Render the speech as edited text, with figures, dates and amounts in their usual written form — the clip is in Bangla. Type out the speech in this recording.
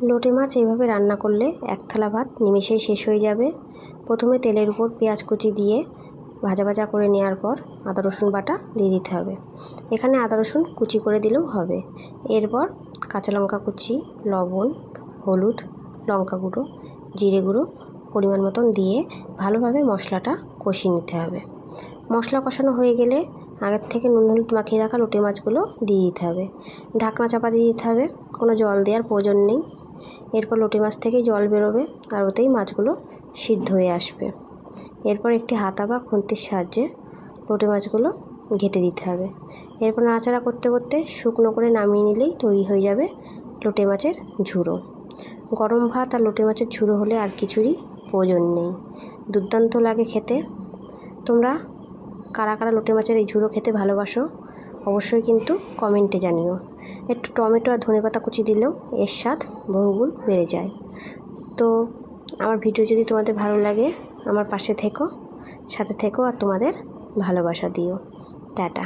লোটে মাছ এইভাবে রান্না করলে এক থালা ভাত নিমেষেই শেষ হয়ে যাবে। প্রথমে তেলের উপর পেঁয়াজ কুচি দিয়ে ভাজা ভাজা করে নেওয়ার পর আদা রসুন বাটা দিয়ে দিতে হবে। এখানে আদা রসুন কুচি করে দিলেও হবে। এরপর কাঁচা লঙ্কা কুচি, লবণ, হলুদ, লঙ্কা গুঁড়ো, জিরে গুঁড়ো পরিমাণ মতন দিয়ে ভালোভাবে মশলাটা কষিয়ে নিতে হবে। মশলা কষানো হয়ে গেলে আগের থেকে নুন হলুদ মাখিয়ে রাখা লোটে মাছগুলো দিয়ে দিতে হবে। ঢাকনা চাপা দিয়ে দিতে হবে, কোনো জল দেওয়ার প্রয়োজন নেই। এরপর লোটে মাছ থেকেই জল বেরোবে আর ওতেই মাছগুলো সিদ্ধ হয়ে আসবে। এরপর একটি হাতা বা খুন্তির সাহায্যে লোটে মাছগুলো ঘেঁটে দিতে হবে। এরপর নাড়াচাড়া করতে করতে শুকনো করে নামিয়ে নিলেই তৈরি হয়ে যাবে লোটে মাছের ঝুড়ো। গরম ভাত আর লোটে মাছের ঝুড়ো হলে আর কিছুরই প্রয়োজন নেই। দুর্দান্ত লাগে খেতে। তোমরা কারা কারা লোটে মাছের এই ঝুড়ো খেতে ভালোবাসো অবশ্যই কিন্তু কমেন্টে জানিও। একটু টমেটো আর ধনেপাতা কুচি দিলেও এর স্বাদ বহুগুণ বেড়ে যায়। তো আমার ভিডিও যদি তোমাদের ভালো লাগে আমার পাশে থেকো, সাথে থেকো আর তোমাদের ভালোবাসা দিও। টাটা।